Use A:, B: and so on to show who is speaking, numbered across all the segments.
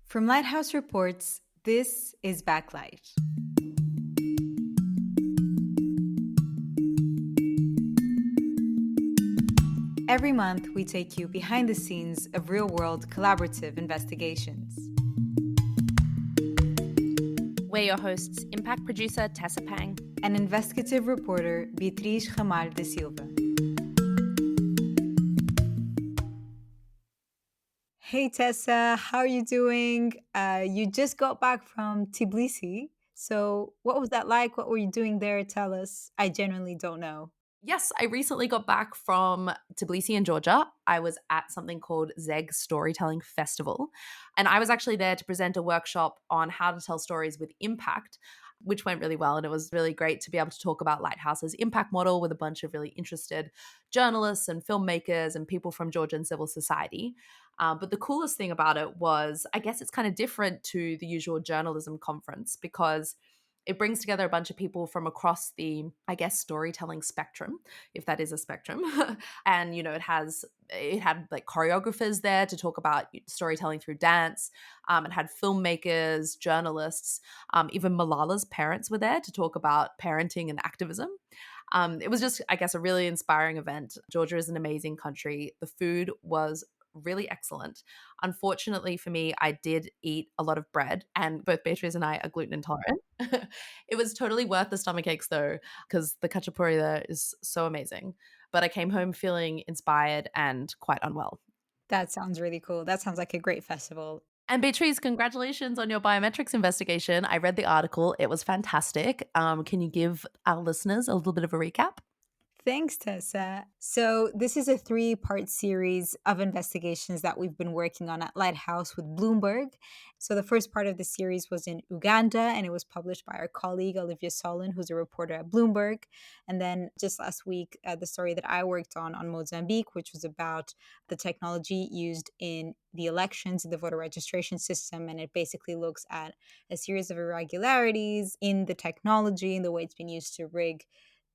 A: From Lighthouse Reports, this is Backlight. Every month, we take you behind the scenes of real-world collaborative investigations.
B: We're your hosts, impact producer Tessa Pang
A: and investigative reporter Beatriz Ramalho de Silva. Hey Tessa, how are you doing? You just got back from Tbilisi. So what was that like? What were you doing there? Tell us. I genuinely don't know.
B: Yes, I recently got back from Tbilisi in Georgia. I was at something called Zeg Storytelling Festival, and I was actually there to present a workshop on how to tell stories with impact, which went really well. And it was really great to be able to talk about Lighthouse's impact model with a bunch of really interested journalists and filmmakers and people from Georgian civil society. But the coolest thing about it was, I guess it's kind of different to the usual journalism conference because it brings together a bunch of people from across the, I guess, storytelling spectrum, if that is a spectrum. And, it had like choreographers there to talk about storytelling through dance. It had filmmakers, journalists, even Malala's parents were there to talk about parenting and activism. It was just, I guess, a really inspiring event. Georgia is an amazing country. The food was really excellent. Unfortunately for me, I did eat a lot of bread, and both Beatriz and I are gluten intolerant. It was totally worth the stomach aches though, because the khachapuri there is so amazing. But I came home feeling inspired and quite unwell.
A: That sounds really cool. That sounds like a great festival.
B: And Beatriz, congratulations on your biometrics investigation. I read the article. It was fantastic. Can you give our listeners a little bit of a recap?
A: Thanks, Tessa. So, this is a 3-part series of investigations that we've been working on at Lighthouse with Bloomberg. So, the first part of the series was in Uganda, and it was published by our colleague, Olivia Solon, who's a reporter at Bloomberg. And then just last week, the story that I worked on Mozambique, which was about the technology used in the elections, the voter registration system. And it basically looks at a series of irregularities in the technology and the way it's been used to rig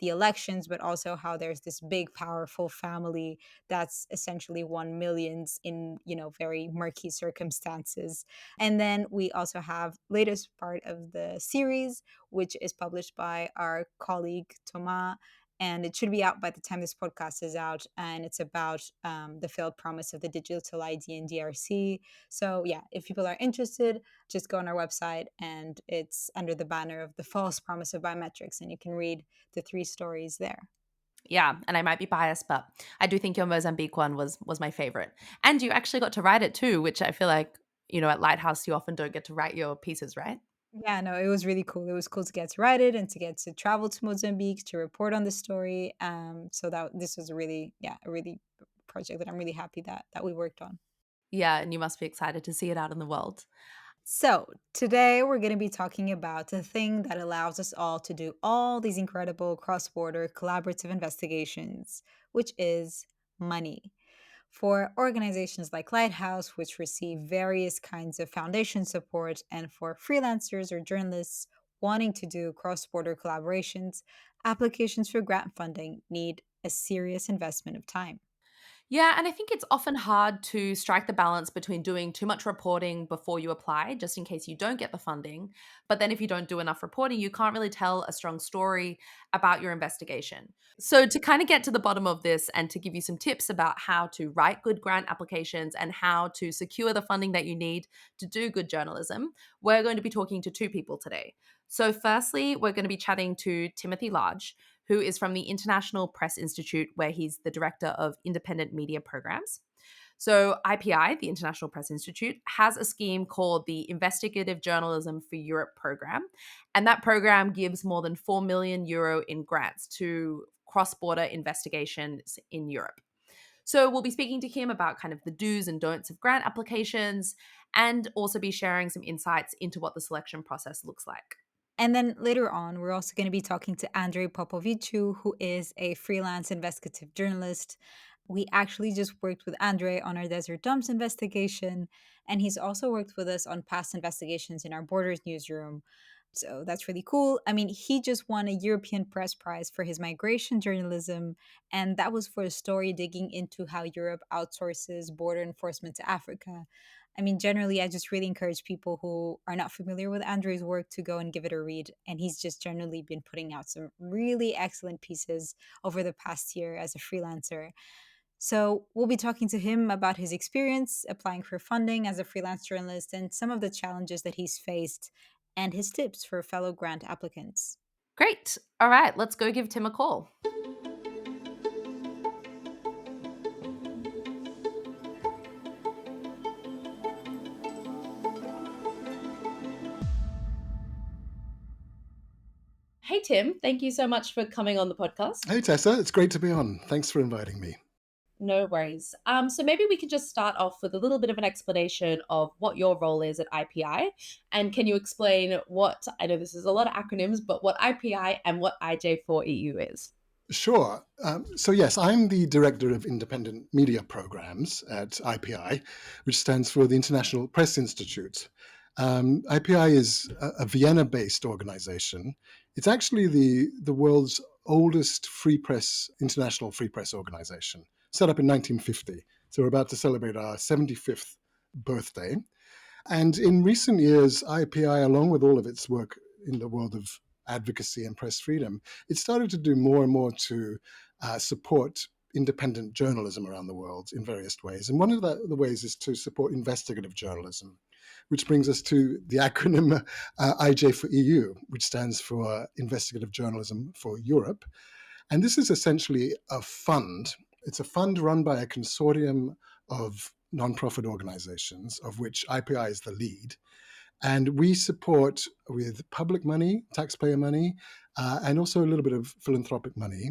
A: the elections, but also how there's this big, powerful family that's essentially won millions in, very murky circumstances. And then we also have latest part of the series, which is published by our colleague Thomas, and it should be out by the time this podcast is out. And it's about the failed promise of the digital ID in DRC. So yeah, if people are interested, just go on our website, and it's under the banner of the false promise of biometrics, and you can read the 3 stories there.
B: Yeah, and I might be biased, but I do think your Mozambique one was my favorite. And you actually got to write it too, which I feel like, at Lighthouse you often don't get to write your pieces, right?
A: Yeah, no, it was really cool. It was cool to get to write it and to get to travel to Mozambique to report on the story. So that this was a really project that I'm really happy that we worked on.
B: Yeah, and you must be excited to see it out in the world.
A: So, today we're going to be talking about the thing that allows us all to do all these incredible cross border collaborative investigations, which is money. For organizations like Lighthouse, which receive various kinds of foundation support, and for freelancers or journalists wanting to do cross border collaborations, applications for grant funding need a serious investment of time.
B: Yeah, and I think it's often hard to strike the balance between doing too much reporting before you apply, just in case you don't get the funding. But then if you don't do enough reporting, you can't really tell a strong story about your investigation. So, to kind of get to the bottom of this and to give you some tips about how to write good grant applications and how to secure the funding that you need to do good journalism, we're going to be talking to 2 people today. So, firstly, we're going to be chatting to Timothy Large, who is from the International Press Institute, where he's the director of independent media programs. So, IPI, the International Press Institute, has a scheme called the Investigative Journalism for Europe program. And that program gives more than €4 million in grants to cross border investigations in Europe. So, we'll be speaking to him about kind of the do's and don'ts of grant applications and also be sharing some insights into what the selection process looks like.
A: And then later on, we're also going to be talking to Andrei Popoviciu, who is a freelance investigative journalist. We actually just worked with Andrei on our Desert Dumps investigation, and he's also worked with us on past investigations in our Borders newsroom. So that's really cool. I mean, he just won a European Press Prize for his migration journalism, and that was for a story digging into how Europe outsources border enforcement to Africa. I mean, generally, I just really encourage people who are not familiar with Andrei's work to go and give it a read. And he's just generally been putting out some really excellent pieces over the past year as a freelancer. So, we'll be talking to him about his experience applying for funding as a freelance journalist and some of the challenges that he's faced and his tips for fellow grant applicants.
B: Great. All right, let's go give Tim a call. Hey, Tim, thank you so much for coming on the podcast.
C: Hey, Tessa, it's great to be on. Thanks for inviting me.
B: No worries. So maybe we could just start off with a little bit of an explanation of what your role is at IPI. And can you explain what, I know this is a lot of acronyms, but what IPI and what IJ4EU is?
C: Sure. Yes, I'm the Director of Independent Media Programs at IPI, which stands for the International Press Institute. IPI is a Vienna-based organization. It's actually the world's oldest international free press organization, set up in 1950. So we're about to celebrate our 75th birthday. And in recent years, IPI, along with all of its work in the world of advocacy and press freedom, it started to do more and more to support independent journalism around the world in various ways. And one of the ways is to support investigative journalism, which brings us to the acronym IJ for EU, which stands for Investigative Journalism for Europe. And this is essentially a fund. It's a fund run by a consortium of nonprofit organizations, of which IPI is the lead. And we support with public money, taxpayer money, and also a little bit of philanthropic money.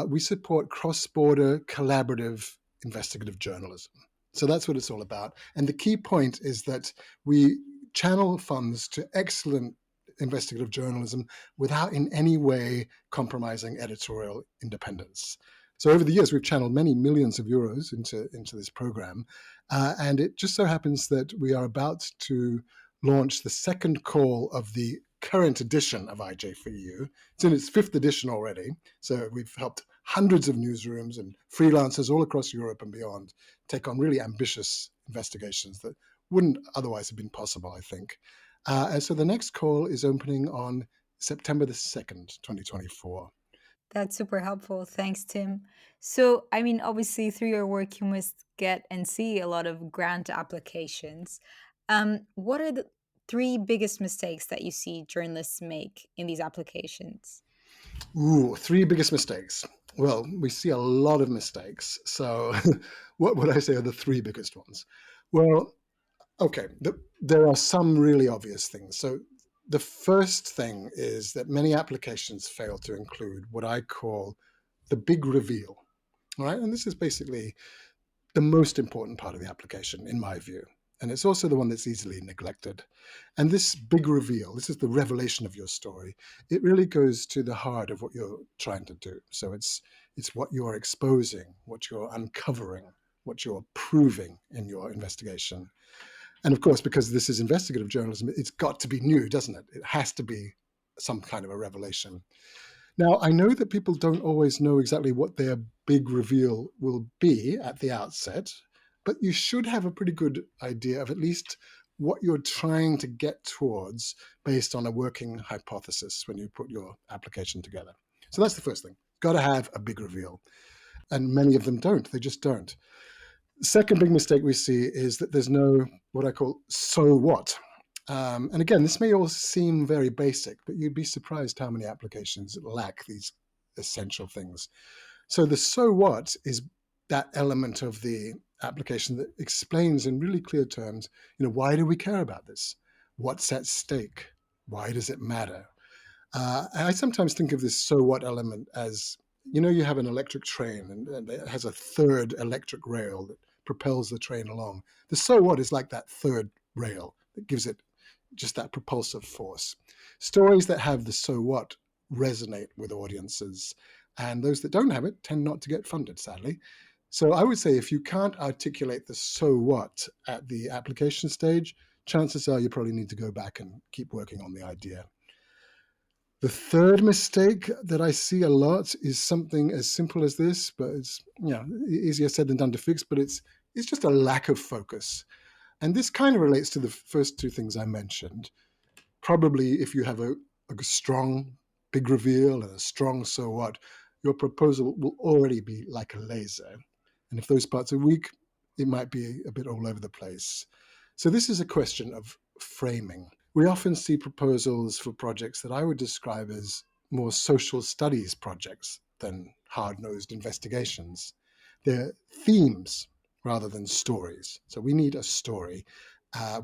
C: We support cross-border collaborative investigative journalism. So that's what it's all about. And the key point is that we channel funds to excellent investigative journalism without in any way compromising editorial independence. So over the years, we've channeled many millions of euros into this program. And it just so happens that we are about to launch the second call of the current edition of IJ4EU. It's in its fifth edition already. So we've helped hundreds of newsrooms and freelancers all across Europe and beyond take on really ambitious investigations that wouldn't otherwise have been possible, I think. And so the next call is opening on September the 2nd, 2024.
A: That's super helpful. Thanks, Tim. So, I mean, obviously, through your work, you must get and see a lot of grant applications. What are the three biggest mistakes that you see journalists make in these applications?
C: Ooh, three biggest mistakes. Well, we see a lot of mistakes. So what would I say are the three biggest ones? Well, okay, there are some really obvious things. So the first thing is that many applications fail to include what I call the big reveal. All right, and this is basically the most important part of the application, in my view. And it's also the one that's easily neglected. And this big reveal, this is the revelation of your story. It really goes to the heart of what you're trying to do. So it's what you're exposing, what you're uncovering, what you're proving in your investigation. And of course, because this is investigative journalism, it's got to be new, doesn't it? It has to be some kind of a revelation. Now, I know that people don't always know exactly what their big reveal will be at the outset, but you should have a pretty good idea of at least what you're trying to get towards based on a working hypothesis when you put your application together. So that's the first thing. Got to have a big reveal. And many of them don't. They just don't. Second big mistake we see is that there's no what I call so what. And again, this may all seem very basic, but you'd be surprised how many applications lack these essential things. So the so what is that element of the application that explains in really clear terms, why do we care about this? What's at stake? Why does it matter? And I sometimes think of this so what element as, you have an electric train and it has a third electric rail that propels the train along. The so what is like that third rail that gives it just that propulsive force. Stories that have the so what resonate with audiences, and those that don't have it tend not to get funded, sadly. So I would say if you can't articulate the so what at the application stage, chances are you probably need to go back and keep working on the idea. The third mistake that I see a lot is something as simple as this, but it's easier said than done to fix, but it's just a lack of focus. And this kind of relates to the first two things I mentioned. Probably if you have a strong big reveal and a strong so what, your proposal will already be like a laser. And if those parts are weak, it might be a bit all over the place. So this is a question of framing. We often see proposals for projects that I would describe as more social studies projects than hard-nosed investigations. They're themes rather than stories. So we need a story.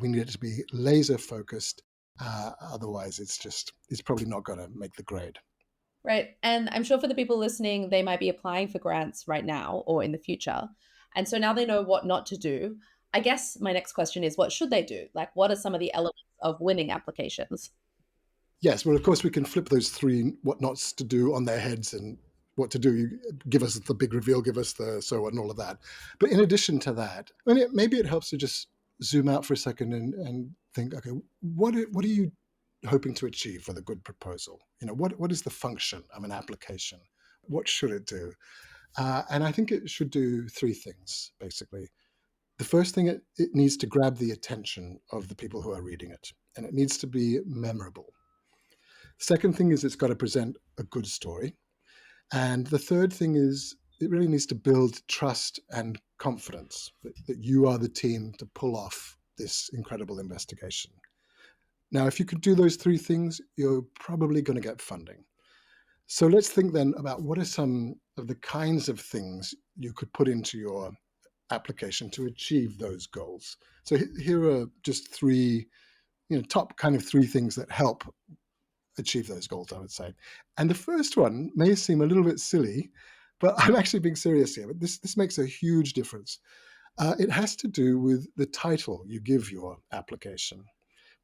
C: We need it to be laser focused. Otherwise, it's probably not going to make the grade.
B: Right. And I'm sure for the people listening, they might be applying for grants right now or in the future. And so now they know what not to do. I guess my next question is what should they do? Like, what are some of the elements of winning applications?
C: Yes, well, of course, we can flip those three what nots to do on their heads and what to do. You give us the big reveal, give us the so what, and all of that. But in addition to that, I mean, maybe it helps to just zoom out for a second and think, okay, what are you hoping to achieve with a good proposal? What is the function of an application? What should it do? And I think it should do three things, basically. The first thing, it needs to grab the attention of the people who are reading it, and it needs to be memorable. Second thing is it's got to present a good story. And the third thing is it really needs to build trust and confidence that you are the team to pull off this incredible investigation. Now, if you could do those three things, you're probably going to get funding. So let's think then about what are some of the kinds of things you could put into your application to achieve those goals. So here are just three, top kind of three things that help achieve those goals, I would say. And the first one may seem a little bit silly, but I'm actually being serious here. But this makes a huge difference. It has to do with the title you give your application.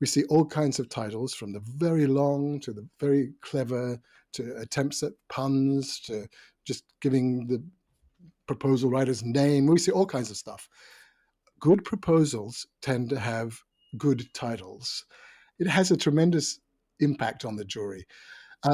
C: We see all kinds of titles, from the very long to the very clever, to attempts at puns, to just giving the proposal writer's name. We see all kinds of stuff. Good proposals tend to have good titles. It has a tremendous impact on the jury.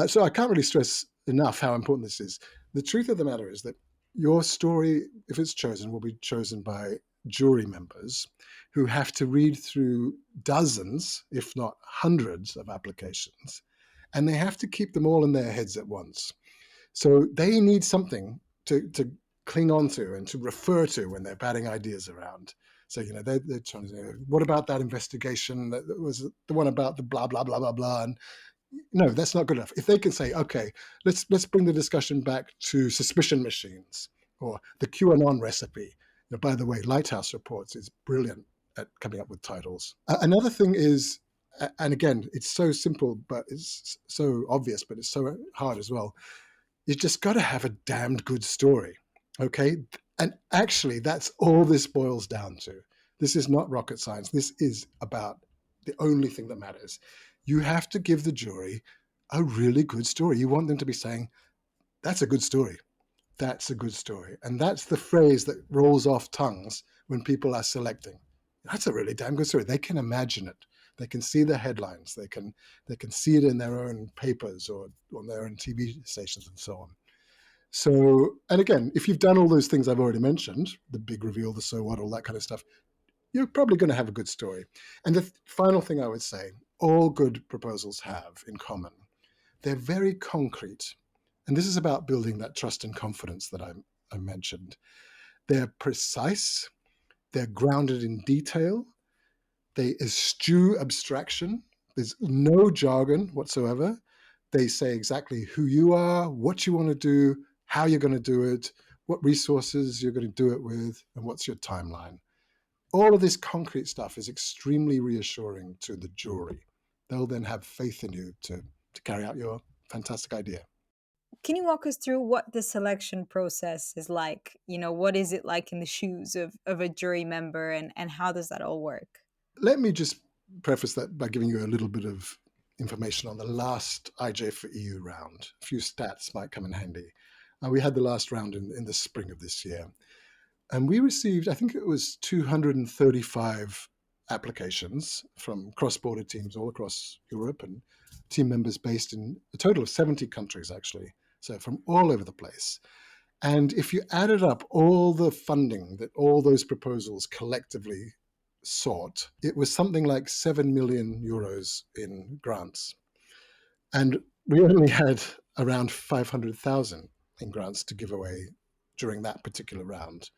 C: So I can't really stress enough how important this is. The truth of the matter is that your story, if it's chosen, will be chosen by jury members who have to read through dozens, if not hundreds, of applications, and they have to keep them all in their heads at once. So they need something to cling on to and to refer to when they're batting ideas around. So, they're trying to say, what about that investigation that was the one about the blah, blah, blah, blah, blah. And no, that's not good enough. If they can say, okay, let's bring the discussion back to suspicion machines or the QAnon recipe. By the way, Lighthouse Reports is brilliant at coming up with titles. Another thing is, and again, it's so simple, but it's so obvious, but it's so hard as well. You just got to have a damned good story, okay? And actually, that's all this boils down to. This is not rocket science. This is about the only thing that matters. You have to give the jury a really good story. You want them to be saying, that's a good story. That's a good story. And that's the phrase that rolls off tongues when people are selecting. That's a really damn good story. They can imagine it. They can see the headlines. They can see it in their own papers or on their own TV stations and so on. So, and again, if you've done all those things I've already mentioned, the big reveal, the so what, all that kind of stuff, you're probably going to have a good story. And the final thing I would say, all good proposals have in common, they're very concrete. And this is about building that trust and confidence that I mentioned. They're precise, they're grounded in detail, they eschew abstraction, there's no jargon whatsoever. They say exactly who you are, what you want to do, how you're going to do it, what resources you're going to do it with, and what's your timeline. All of this concrete stuff is extremely reassuring to the jury. They'll then have faith in you to carry out your fantastic idea.
A: Can you walk us through what the selection process is like? What is it like in the shoes of a jury member, and how does that all work?
C: Let me just preface that by giving you a little bit of information on the last IJ for EU round. A few stats might come in handy. We had the last round in the spring of this year. And we received, I think it was 235 applications from cross-border teams all across Europe and team members based in a total of 70 countries, actually. So from all over the place. And if you added up all the funding that all those proposals collectively sought, it was something like 7 million euros in grants. And we only had around 500,000 in grants to give away during that particular round.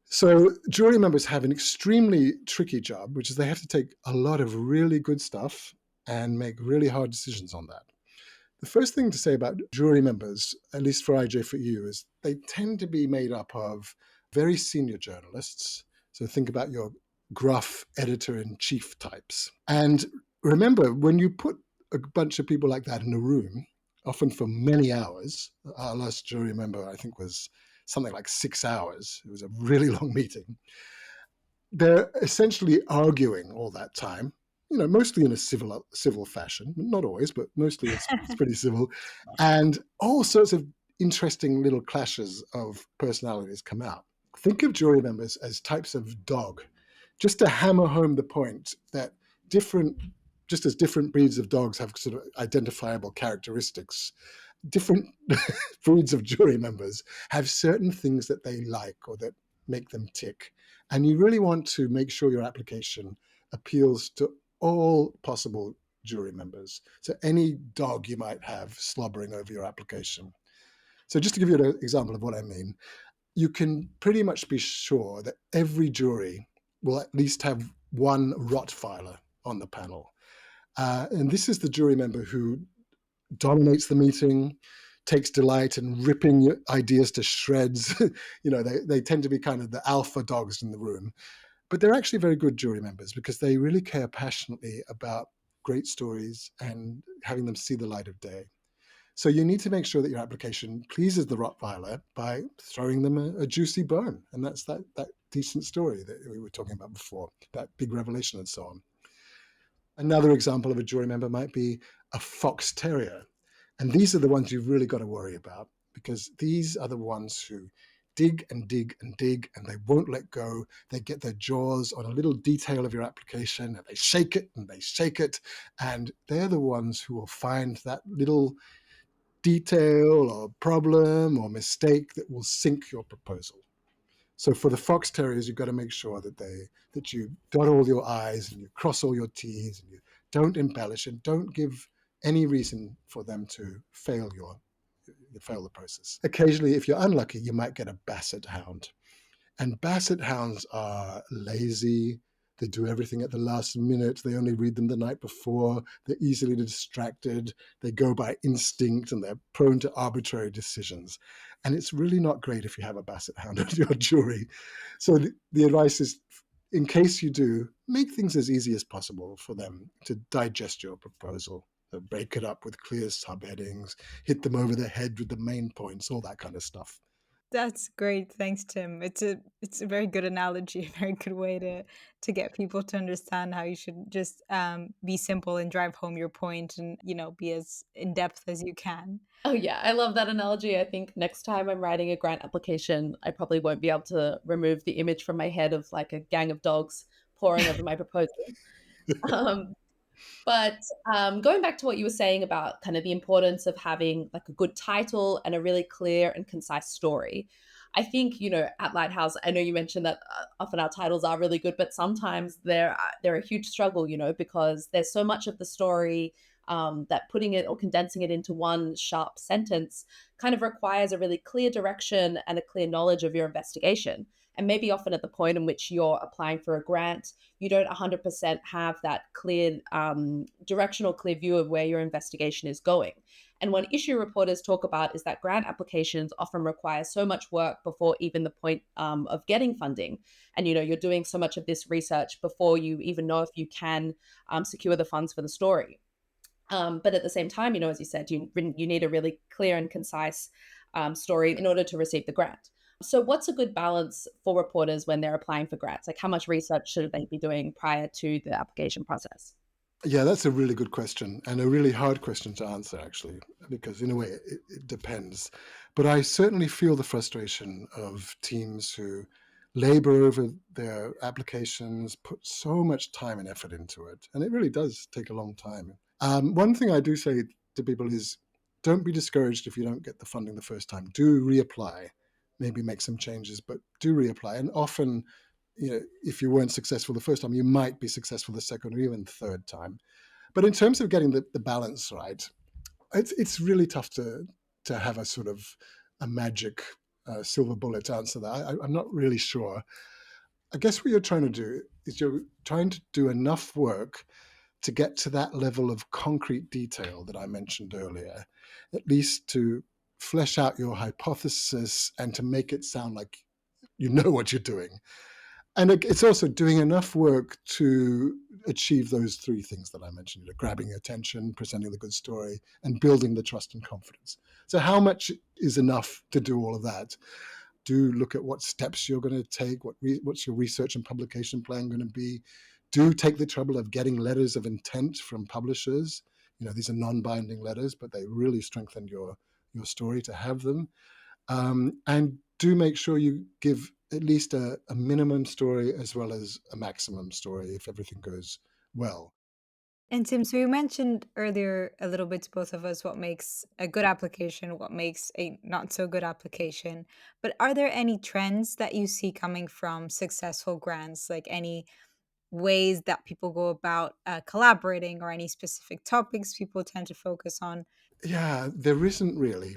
C: So jury members have an extremely tricky job, which is they have to take a lot of really good stuff and make really hard decisions on that. The first thing to say about jury members, at least for IJ4U, is they tend to be made up of very senior journalists. So think about your gruff editor-in-chief types. And remember, when you put a bunch of people like that in a room, often for many hours, our last jury member, I think, was something like 6 hours. It was a really long meeting. They're essentially arguing all that time, mostly in a civil fashion. Not always, but mostly it's pretty civil. And all sorts of interesting little clashes of personalities come out. Think of jury members as types of dog, just to hammer home the point that just as different breeds of dogs have sort of identifiable characteristics, different breeds of jury members have certain things that they like or that make them tick. And you really want to make sure your application appeals to all possible jury members. So any dog you might have slobbering over your application. So just to give you an example of what I mean, you can pretty much be sure that every jury will at least have one Rottweiler on the panel. And this is the jury member who dominates the meeting, takes delight in ripping ideas to shreds. They tend to be kind of the alpha dogs in the room. But they're actually very good jury members because they really care passionately about great stories and having them see the light of day. So you need to make sure that your application pleases the Rottweiler by throwing them a juicy bone. And that's that decent story that we were talking about before, that big revelation and so on. Another example of a jury member might be a fox terrier. And these are the ones you've really got to worry about, because these are the ones who dig and dig and dig, and they won't let go. They get their jaws on a little detail of your application, and they shake it and they shake it. And they're the ones who will find that little detail or problem or mistake that will sink your proposal. So for the fox terriers, you've got to make sure that you dot all your I's and you cross all your T's and you don't embellish and don't give any reason for them to fail the process. Occasionally, if you're unlucky, you might get a basset hound. And basset hounds are lazy. They do everything at the last minute. They only read them the night before. They're easily distracted. They go by instinct and they're prone to arbitrary decisions. And it's really not great if you have a basset hound on your jury. So the advice is, in case you do, make things as easy as possible for them to digest your proposal. Break it up with clear subheadings, hit them over the head with the main points, all that kind of stuff.
A: That's great. Thanks, Tim. It's a very good analogy, a very good way to get people to understand how you should just be simple and drive home your point, and be as in depth as you can.
B: Oh, yeah. I love that analogy. I think next time I'm writing a grant application, I probably won't be able to remove the image from my head of like a gang of dogs pouring over my proposal. Um, But going back to what you were saying about kind of the importance of having like a good title and a really clear and concise story, I think, at Lighthouse, I know you mentioned that often our titles are really good, but sometimes they're a huge struggle, because there's so much of the story that putting it or condensing it into one sharp sentence kind of requires a really clear direction and a clear knowledge of your investigation. And maybe often at the point in which you're applying for a grant, you don't 100% have that clear directional, clear view of where your investigation is going. And one issue reporters talk about is that grant applications often require so much work before even the point of getting funding. And, you're doing so much of this research before you even know if you can secure the funds for the story. But at the same time, as you said, you need a really clear and concise story in order to receive the grant. So what's a good balance for reporters when they're applying for grants? Like how much research should they be doing prior to the application process?
C: Yeah, that's a really good question and a really hard question to answer, actually, because in a way it depends. But I certainly feel the frustration of teams who labor over their applications, put so much time and effort into it. And it really does take a long time. One thing I do say to people is don't be discouraged if you don't get the funding the first time. Do reapply, maybe make some changes, but do reapply. And often if you weren't successful the first time, you might be successful the second or even third time. But in terms of getting the balance right, it's really tough to have a sort of a magic silver bullet answer that. I'm not really sure. I guess what you're trying to do is you're trying to do enough work to get to that level of concrete detail that I mentioned earlier, at least to flesh out your hypothesis and to make it sound like you know what you're doing. And it's also doing enough work to achieve those three things that I mentioned, grabbing attention, presenting the good story, and building the trust and confidence. So how much is enough to do all of that? Do look at what steps you're going to take, what's your research and publication plan going to be. Do take the trouble of getting letters of intent from publishers. These are non-binding letters, but they really strengthen your story to have them. And do make sure you give at least a minimum story as well as a maximum story if everything goes well.
A: And Tim, so you mentioned earlier a little bit to both of us what makes a good application, what makes a not so good application. But are there any trends that you see coming from successful grants, like any ways that people go about collaborating or any specific topics people tend to focus on?
C: Yeah, there isn't really.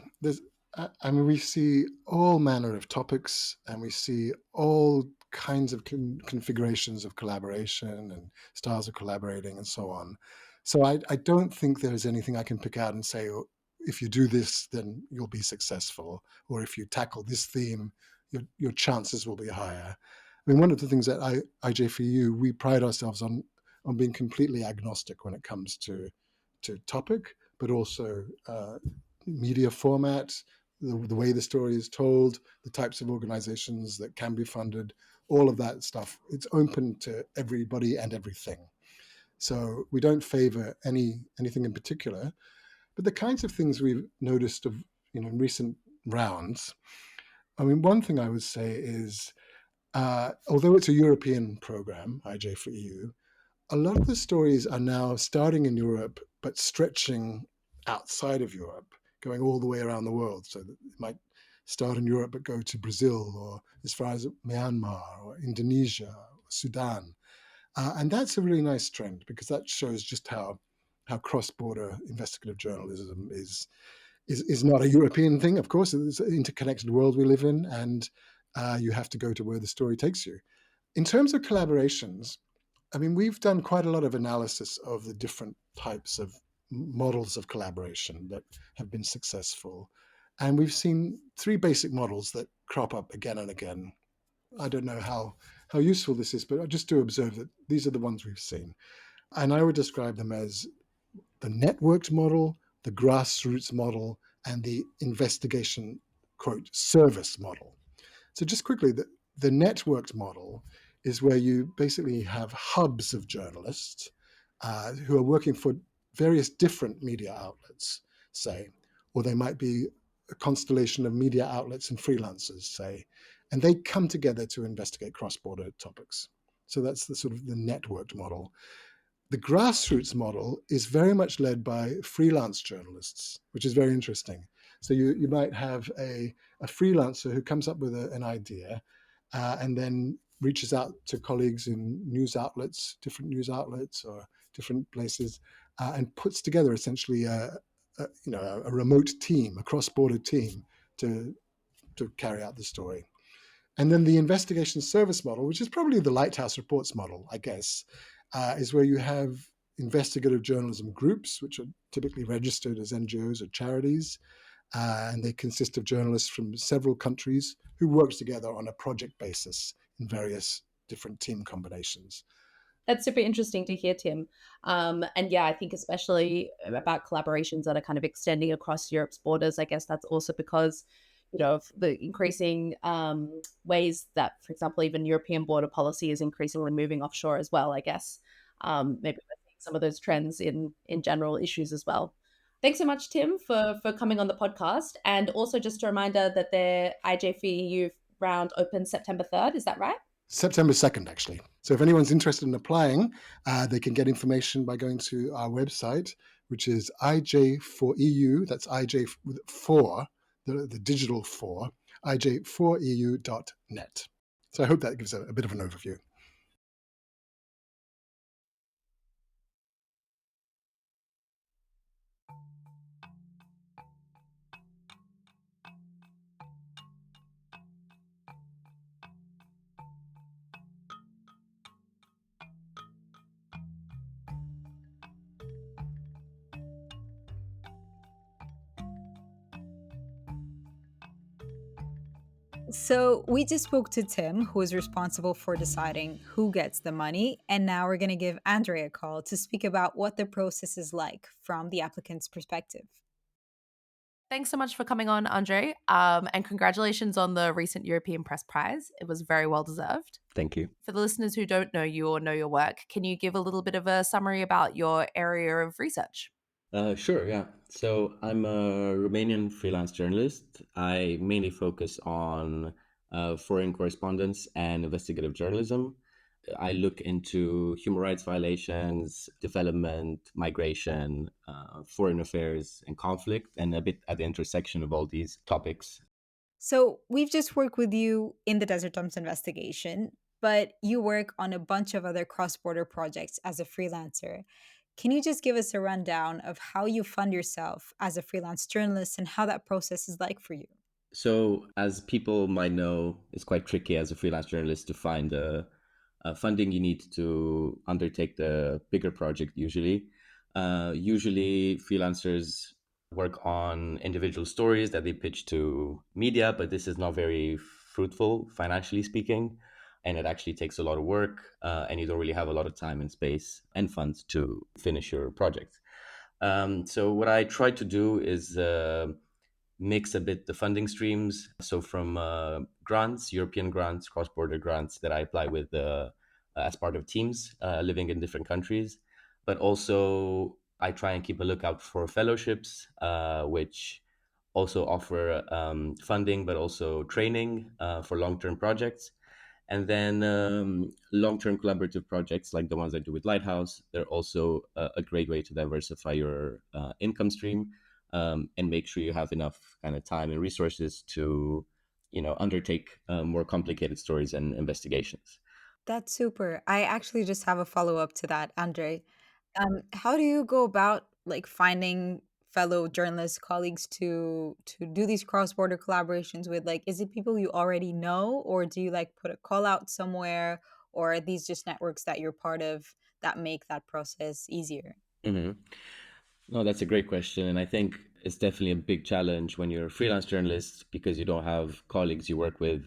C: I mean, we see all manner of topics and we see all kinds of configurations of collaboration and styles of collaborating and so on. So I don't think there's anything I can pick out and say, oh, if you do this, then you'll be successful. Or if you tackle this theme, your chances will be higher. I mean, one of the things at IJ4U, we pride ourselves on being completely agnostic when it comes to topic, but also media format, the way the story is told, the types of organizations that can be funded, all of that stuff. It's open to everybody and everything. So we don't favor anything in particular, but the kinds of things we've noticed of in recent rounds. I mean, one thing I would say is, although it's a European program, IJ for EU, a lot of the stories are now starting in Europe, but stretching outside of Europe, going all the way around the world. So that it might start in Europe, but go to Brazil or as far as Myanmar or Indonesia, or Sudan. And that's a really nice trend because that shows just how cross-border investigative journalism is not a European thing. Of course, it's an interconnected world we live in, and you have to go to where the story takes you. In terms of collaborations, I mean, we've done quite a lot of analysis of the different types of models of collaboration that have been successful. And we've seen three basic models that crop up again and again. I don't know how useful this is, but I just do observe that these are the ones we've seen. And I would describe them as the networked model, the grassroots model, and the investigation, quote, service model. So just quickly, the networked model is where you basically have hubs of journalists who are working for various different media outlets, say, or they might be a constellation of media outlets and freelancers, say, and they come together to investigate cross-border topics. So that's the sort of the networked model. The grassroots model is very much led by freelance journalists, which is very interesting. So you might have a freelancer who comes up with an idea and then reaches out to colleagues in news outlets, different news outlets or different places, and puts together essentially a remote team, a cross-border team to carry out the story. And then the investigation service model, which is probably the Lighthouse Reports model, I guess, is where you have investigative journalism groups, which are typically registered as NGOs or charities. And they consist of journalists from several countries who work together on a project basis in various different team combinations.
B: That's super interesting to hear, Tim. And yeah, I think especially about collaborations that are kind of extending across Europe's borders. I guess that's also because, of the increasing ways that, for example, even European border policy is increasingly moving offshore as well, I guess. Maybe we're seeing some of those trends in general issues as well. Thanks so much, Tim, for coming on the podcast. And also just a reminder that the IJFEU round opens September 3rd. Is that right?
C: September 2nd, actually. So if anyone's interested in applying, they can get information by going to our website, which is IJ4EU, that's IJ4, the digital 4, IJ4EU.net. So I hope that gives a bit of an overview.
A: So we just spoke to Tim, who is responsible for deciding who gets the money. And now we're going to give Andre a call to speak about what the process is like from the applicant's perspective.
B: Thanks so much for coming on, Andre. And congratulations on the recent European Press Prize. It was very well deserved.
D: Thank you.
B: For the listeners who don't know you or know your work, can you give a little bit of a summary about your area of research?
D: Sure, yeah. So I'm a Romanian freelance journalist. I mainly focus on foreign correspondence and investigative journalism. I look into human rights violations, development, migration, foreign affairs, and conflict, and a bit at the intersection of all these topics.
A: So we've just worked with you in the Desert Dumps investigation, but you work on a bunch of other cross border projects as a freelancer. Can you just give us a rundown of how you fund yourself as a freelance journalist and how that process is like for you?
D: So, as people might know, it's quite tricky as a freelance journalist to find funding you need to undertake the bigger project usually. Usually, freelancers work on individual stories that they pitch to media, but this is not very fruitful financially speaking. And it actually takes a lot of work, and you don't really have a lot of time and space and funds to finish your project. So, what I try to do is mix a bit the funding streams. So from grants, European grants, cross-border grants that I apply with as part of teams living in different countries, but also I try and keep a lookout for fellowships, which also offer funding, but also training for long-term projects. And then long-term collaborative projects like the ones I do with Lighthouse, they're also a great way to diversify your income stream and make sure you have enough kind of time and resources to, undertake more complicated stories and investigations.
A: That's super. I actually just have a follow up to that, Andre. How do you go about like finding fellow journalist colleagues to do these cross border collaborations with? Like, is it people you already know, or do you like put a call out somewhere, or are these just networks that you're part of that make that process easier?
D: hmm No, that's a great question. And I think it's definitely a big challenge when you're a freelance journalist because you don't have colleagues you work with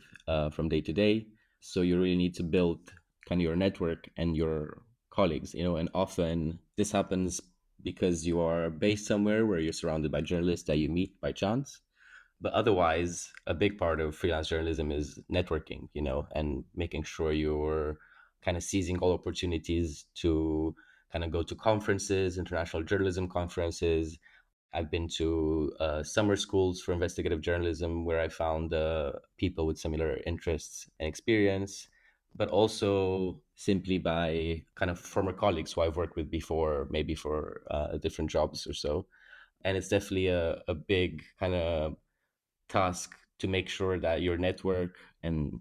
D: from day to day. So you really need to build kind of your network and your colleagues, and often this happens because you are based somewhere where you're surrounded by journalists that you meet by chance. But otherwise, a big part of freelance journalism is networking, and making sure you're kind of seizing all opportunities to kind of go to conferences, international journalism conferences. I've been to summer schools for investigative journalism where I found people with similar interests and experience, but also simply by kind of former colleagues who I've worked with before, maybe for different jobs or so. And it's definitely a big kind of task to make sure that your network and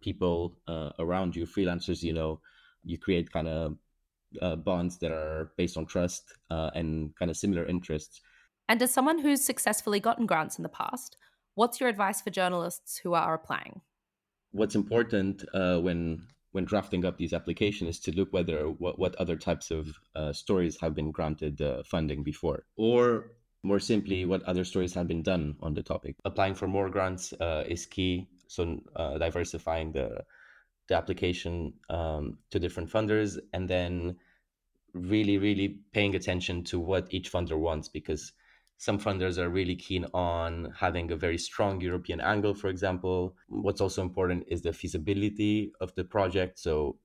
D: people around you, freelancers, you create kind of bonds that are based on trust and kind of similar interests.
B: And as someone who's successfully gotten grants in the past, what's your advice for journalists who are applying?
D: What's important when drafting up these applications is to look whether what other types of stories have been granted funding before, or more simply, what other stories have been done on the topic. Applying for more grants is key. So diversifying the application to different funders, and then really, really paying attention to what each funder wants, because some funders are really keen on having a very strong European angle, for example. What's also important is the feasibility of the project. So,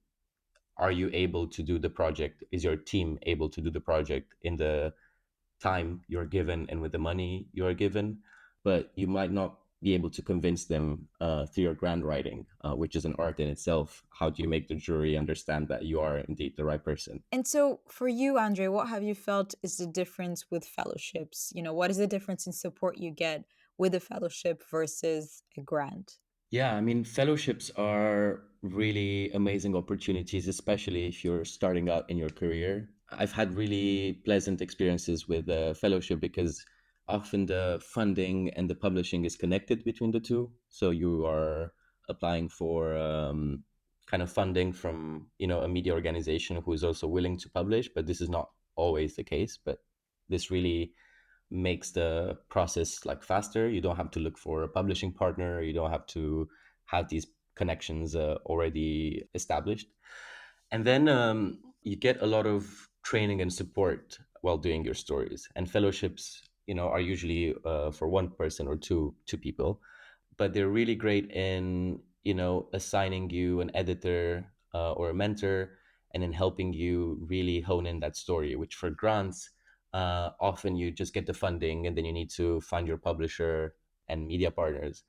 D: are you able to do the project? Is your team able to do the project in the time you're given and with the money you're given? But you might not be able to convince them through your grant writing, which is an art in itself. How do you make the jury understand that you are indeed the right person?
A: And so for you, Andre, what have you felt is the difference with fellowships? What is the difference in support you get with a fellowship versus a grant?
D: Yeah, I mean, fellowships are really amazing opportunities, especially if you're starting out in your career. I've had really pleasant experiences with fellowship because often the funding and the publishing is connected between the two. So you are applying for kind of funding from, a media organization who is also willing to publish, but this is not always the case. But this really makes the process like faster. You don't have to look for a publishing partner. You don't have to have these connections already established. And then you get a lot of training and support while doing your stories. And fellowships, are usually for one person or two people, but they're really great in assigning you an editor or a mentor, and in helping you really hone in that story. Which for grants, often you just get the funding and then you need to find your publisher and media partners.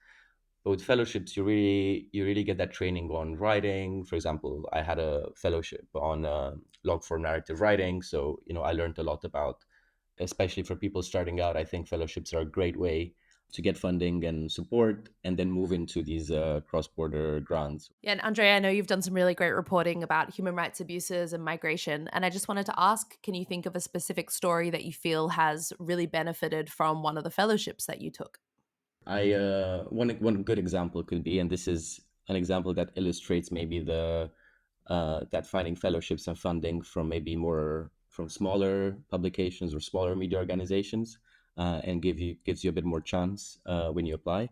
D: But with fellowships, you really get that training on writing. For example, I had a fellowship on log form narrative writing, so I learned a lot about, especially for people starting out. I think fellowships are a great way to get funding and support, and then move into these cross-border grants.
B: Yeah, and Andrea, I know you've done some really great reporting about human rights abuses and migration. And I just wanted to ask, can you think of a specific story that you feel has really benefited from one of the fellowships that you took?
D: I one good example could be, and this is an example that illustrates maybe the that finding fellowships and funding from maybe more from smaller publications or smaller media organizations, and gives you a bit more chance when you apply.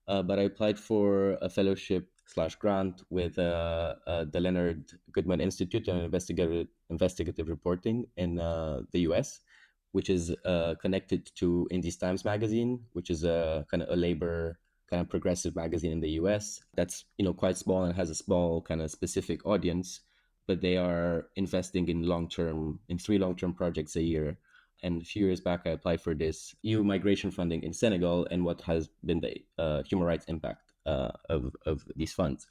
D: But I applied for a fellowship slash grant with the Leonard Goodman Institute on investigative reporting in the U.S., which is connected to Indies Times magazine, which is a kind of a labor kind of progressive magazine in the US. That's quite small and has a small kind of specific audience, but they are investing in 3 long term projects a year. And a few years back, I applied for this EU migration funding in Senegal, and what has been the human rights impact of these funds.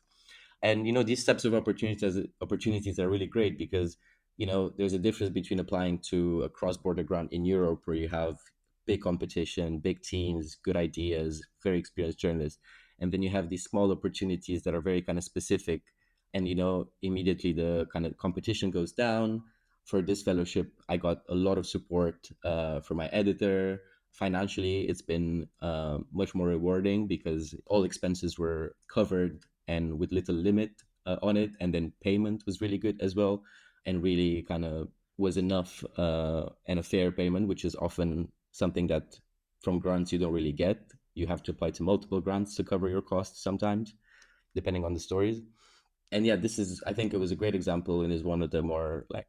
D: And these types of opportunities are really great because there's a difference between applying to a cross-border grant in Europe, where you have big competition, big teams, good ideas, very experienced journalists, and then you have these small opportunities that are very kind of specific. And immediately the kind of competition goes down. For this fellowship, I got a lot of support from my editor. Financially, it's been much more rewarding because all expenses were covered and with little limit on it. And then payment was really good as well, and really kind of was enough and a fair payment, which is often something that from grants you don't really get. You have to apply to multiple grants to cover your costs sometimes, depending on the stories. And yeah, this is, I think it was a great example, and is one of the more like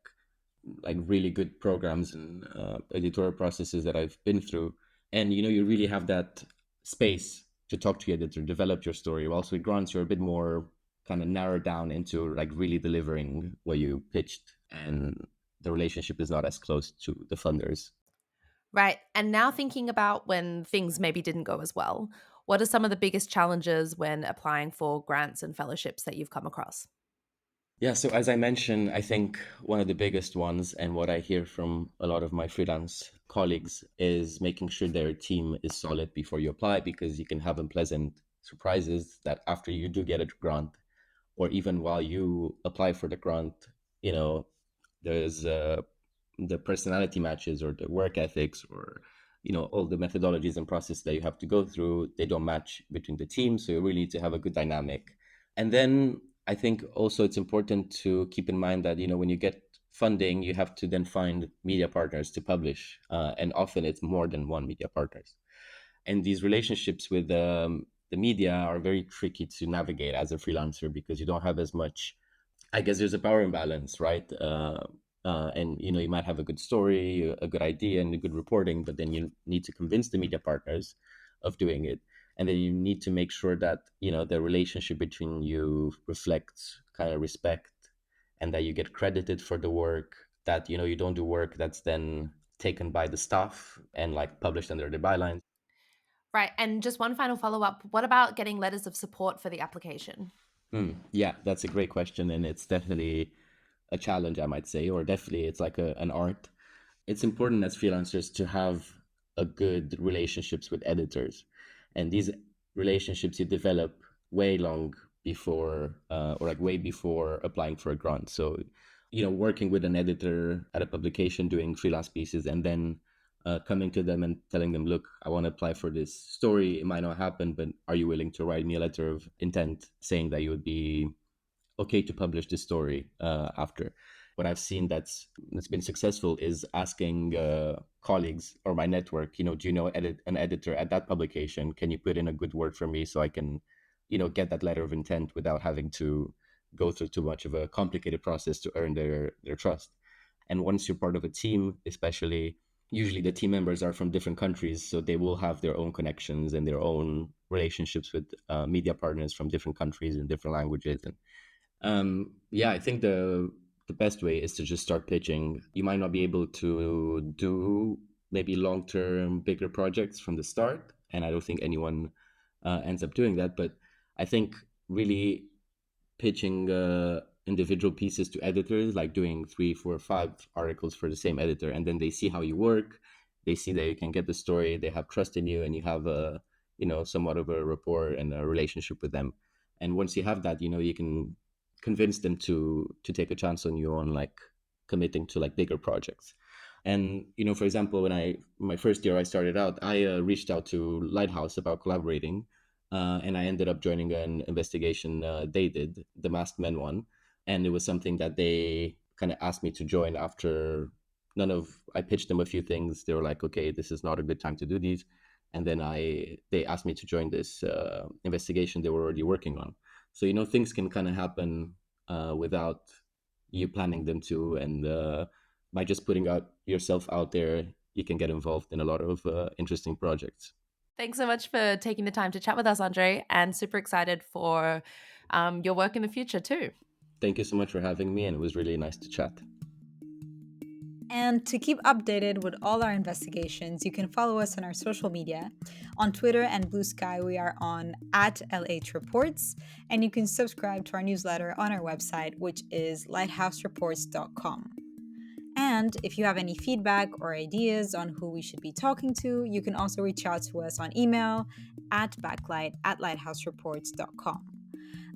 D: really good programs and editorial processes that I've been through. And you really have that space to talk to your editor, develop your story. Whilst with grants, you're a bit more kind of narrowed down into like really delivering what you pitched, and the relationship is not as close to the funders.
B: Right. And now thinking about when things maybe didn't go as well, what are some of the biggest challenges when applying for grants and fellowships that you've come across?
D: Yeah, so as I mentioned, I think one of the biggest ones, and what I hear from a lot of my freelance colleagues, is making sure their team is solid before you apply, because you can have unpleasant surprises that after you do get a grant, or even while you apply for the grant, you know, there's the personality matches, or the work ethics, or all the methodologies and process that you have to go through, they don't match between the teams. So you really need to have a good dynamic. And then I think also it's important to keep in mind that when you get funding, you have to then find media partners to publish, and often it's more than one media partners. And these relationships with the media are very tricky to navigate as a freelancer, because you don't have as much. I guess there's a power imbalance, right? And you might have a good story, a good idea, and a good reporting, but then you need to convince the media partners of doing it. And then you need to make sure that the relationship between you reflects kind of respect, and that you get credited for the work. That you don't do work that's then taken by the staff and like published under the bylines.
B: Right. And just one final follow up. What about getting letters of support for the application?
D: Yeah, that's a great question, and it's definitely a challenge, I might say, or definitely it's like an art. It's important as freelancers to have a good relationships with editors, and these relationships you develop way long before, or like way before applying for a grant. So, working with an editor at a publication, doing freelance pieces, and then coming to them and telling them, look, I want to apply for this story. It might not happen, but are you willing to write me a letter of intent saying that you would be okay to publish this story after? What I've seen that's been successful is asking colleagues or my network, do you know an editor at that publication? Can you put in a good word for me so I can, get that letter of intent without having to go through too much of a complicated process to earn their trust? And once you're part of a team, especially, usually the team members are from different countries, so they will have their own connections and their own relationships with media partners from different countries and different languages. And yeah, I think the best way is to just start pitching. You might not be able to do maybe long-term bigger projects from the start, and I don't think anyone ends up doing that. But I think really pitching individual pieces to editors, like doing 3, 4, 5 articles for the same editor, and then they see how you work, they see that you can get the story, they have trust in you, and you have a somewhat of a rapport and a relationship with them. And once you have that, you can convince them to take a chance on you on like committing to like bigger projects. And for example, when my first year I started out, I reached out to Lighthouse about collaborating, and I ended up joining an investigation they did, the Masked Men one, and it was something that they kind of asked me to join after I pitched them a few things. They were like, okay, this is not a good time to do these, and then they asked me to join this investigation they were already working on. So things can kind of happen without you planning them to, and by just putting out yourself out there, you can get involved in a lot of interesting projects.
B: Thanks so much for taking the time to chat with us, Andrei, and super excited for your work in the future too.
D: Thank you so much for having me, and it was really nice to chat.
A: And to keep updated with all our investigations, you can follow us on our social media. On Twitter and Blue Sky, we are on @LHReports, and you can subscribe to our newsletter on our website, which is lighthousereports.com. And if you have any feedback or ideas on who we should be talking to, you can also reach out to us on email at backlight@lighthousereports.com.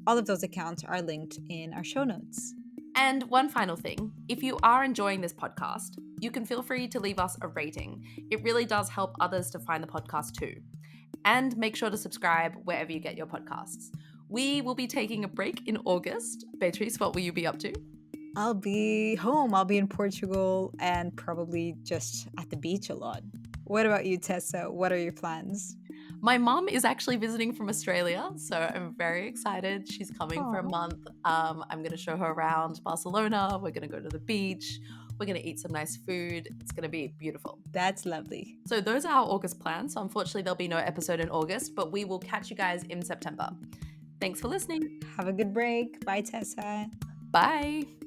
A: All of those accounts are linked in our show notes.
B: And one final thing, if you are enjoying this podcast, you can feel free to leave us a rating. It really does help others to find the podcast too. And make sure to subscribe wherever you get your podcasts. We will be taking a break in August. Beatriz, what will you be up to?
A: I'll be home. I'll be in Portugal and probably just at the beach a lot. What about you, Tessa? What are your plans?
B: My mum is actually visiting from Australia, so I'm very excited. She's coming for a month. I'm going to show her around Barcelona. We're going to go to the beach. We're going to eat some nice food. It's going to be beautiful.
A: That's lovely.
B: So those are our August plans. So unfortunately, there'll be no episode in August, but we will catch you guys in September. Thanks for listening.
A: Have a good break. Bye, Tessa.
B: Bye.